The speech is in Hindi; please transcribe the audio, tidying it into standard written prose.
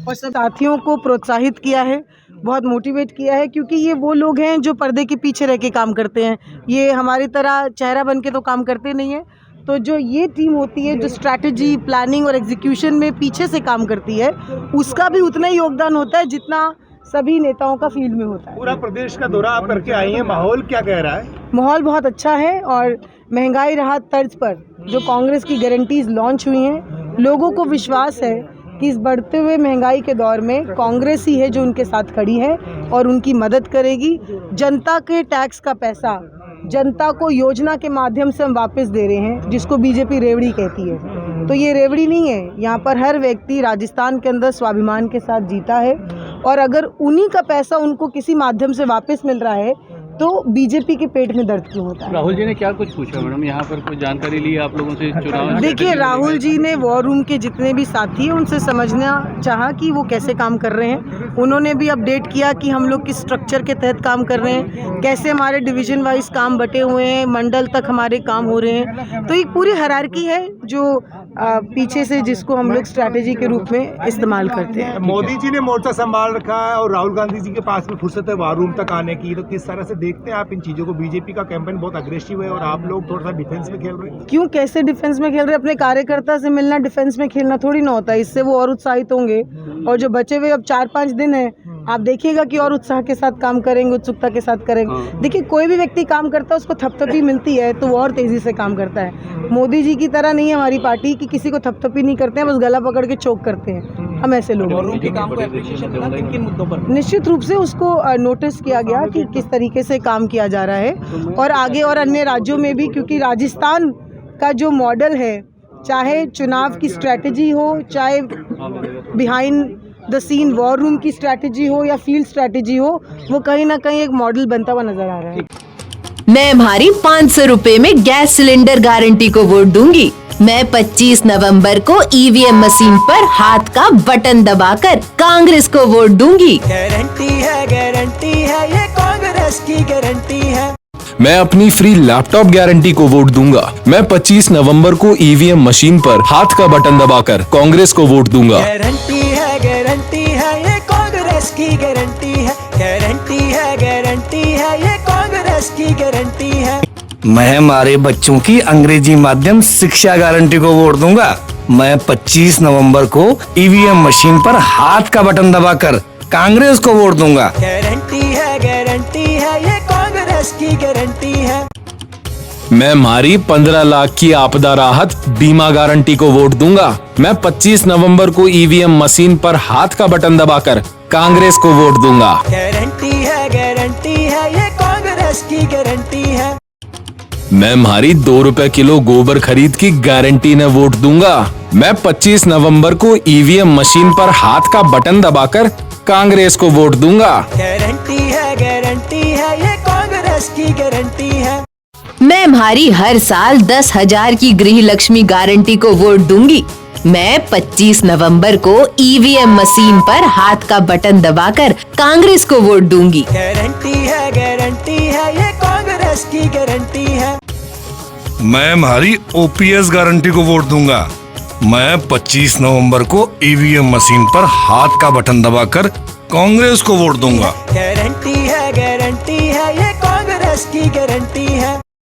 और सब साथियों को प्रोत्साहित किया है, बहुत मोटिवेट किया है, क्योंकि ये वो लोग हैं जो पर्दे के पीछे रह के काम करते हैं। ये हमारी तरह चेहरा बन के तो काम करते नहीं हैं। तो जो ये टीम होती है जो स्ट्रैटेजी, प्लानिंग और एग्जीक्यूशन में पीछे से काम करती है, उसका भी उतना ही योगदान होता है जितना सभी नेताओं का फील्ड में होता है। पूरा प्रदेश का दौरा आप करके आई हैं, माहौल क्या कह रहा है? माहौल बहुत अच्छा है और महंगाई राहत तर्ज पर जो कांग्रेस की गारंटीज लॉन्च हुई हैं, लोगों को विश्वास है कि इस बढ़ते हुए महंगाई के दौर में कांग्रेस ही है जो उनके साथ खड़ी है और उनकी मदद करेगी। जनता के टैक्स का पैसा जनता को योजना के माध्यम से हम वापस दे रहे हैं, जिसको बीजेपी रेवड़ी कहती है। तो ये रेवड़ी नहीं है, यहाँ पर हर व्यक्ति राजस्थान के अंदर स्वाभिमान के साथ जीता है और अगर उन्हीं का पैसा उनको किसी माध्यम से वापस मिल रहा है तो बीजेपी के पेट में दर्द क्यों होता है। राहुल जी ने क्या कुछ पूछा मैडम, यहाँ पर कुछ जानकारी ली आप लोगों से चुनाव? देखिए, राहुल जी ने वॉर रूम के जितने भी साथी हैं उनसे समझना चाहा कि वो कैसे काम कर रहे हैं। उन्होंने भी अपडेट किया कि हम लोग किस स्ट्रक्चर के तहत काम कर रहे हैं, कैसे हमारे डिवीजन वाइज काम बटे हुए हैं, मंडल तक हमारे काम हो रहे हैं। तो एक पूरी हायरार्की है जो पीछे से जिसको हम लोग स्ट्रैटेजी के रूप में इस्तेमाल करते हैं। मोदी जी ने मोर्चा संभाल रखा है और राहुल गांधी जी के पास में फुर्सत है वॉर रूम तक आने की, तो किस तरह से देखते हैं आप इन चीज़ों को? बीजेपी का कैंपेन बहुत अग्रेसिव है और आप लोग थोड़ा सा डिफेंस में खेल रहे हैं। क्यों, कैसे डिफेंस में खेल रहे हैं? अपने कार्यकर्ता से मिलना डिफेंस में खेलना थोड़ी ना होता है। इससे वो और उत्साहित होंगे और जो बचे हुए अब 4-5 दिन है, आप देखिएगा कि और उत्साह के साथ काम करेंगे, उत्सुकता के साथ करेंगे। देखिए, कोई भी व्यक्ति काम करता है उसको थपथपी मिलती है तो वो और तेजी से काम करता है। मोदी जी की तरह नहीं है हमारी पार्टी कि किसी को थपथपी नहीं करते हैं, बस गला पकड़ के चोक करते हैं। हम ऐसे लोग निश्चित रूप से उसको नोटिस किया गया कि किस तरीके से काम किया जा रहा है और आगे और अन्य राज्यों में भी, क्योंकि राजस्थान का जो मॉडल है, चाहे चुनाव की स्ट्रैटेजी हो, चाहे behind the scene war room की स्ट्रैटेजी हो या फील्ड स्ट्रैटेजी हो, वो कहीं ना कहीं एक मॉडल बनता हुआ नजर आ रहा है। मैं हमारी 500 रुपए में गैस सिलेंडर गारंटी को वोट दूंगी। मैं 25 नवंबर को ईवीएम मशीन पर हाथ का बटन दबाकर कांग्रेस को वोट दूंगी। गारंटी है ये कांग्रेस की गारंटी है। मैं अपनी फ्री लैपटॉप गारंटी को वोट दूंगा। मैं 25 नवंबर को ईवीएम मशीन पर हाथ का बटन दबाकर कांग्रेस को वोट दूंगा। गारंटी है ये कांग्रेस की गारंटी है। गारंटी है ये कांग्रेस की गारंटी है। मैं हमारे बच्चों की अंग्रेजी माध्यम शिक्षा गारंटी को वोट दूंगा। मैं 25 नवंबर को ईवीएम मशीन पर हाथ का बटन दबाकर कांग्रेस को वोट दूंगा। गारंटी है ये कांग्रेस की गारंटी है। मैं हमारी 15 लाख की आपदा राहत बीमा गारंटी को वोट दूंगा। मैं 25 नवंबर को ईवीएम मशीन पर हाथ का बटन दबाकर कांग्रेस को वोट दूंगा। गारंटी है ये कांग्रेस की गारंटी है। मैं हमारी 2 रुपए किलो गोबर खरीद की गारंटी ने वोट दूंगा। मैं 25 नवंबर को ईवीएम मशीन पर हाथ का बटन दबाकर कांग्रेस को वोट दूंगा। गारंटी है ये कांग्रेस की गारंटी है। मैं हमारी हर साल 10,000 की गृह लक्ष्मी गारंटी को वोट दूंगी। मैं 25 नवंबर को ईवीएम मशीन पर हाथ का बटन दबाकर कांग्रेस को वोट दूंगी। गारंटी है ये कांग्रेस की गारंटी है। मैं हमारी ओपीएस गारंटी को वोट दूंगा। मैं 25 नवंबर को ईवीएम मशीन पर हाथ का बटन दबाकर कांग्रेस को वोट दूंगा। गारंटी है ये कांग्रेस की गारंटी है।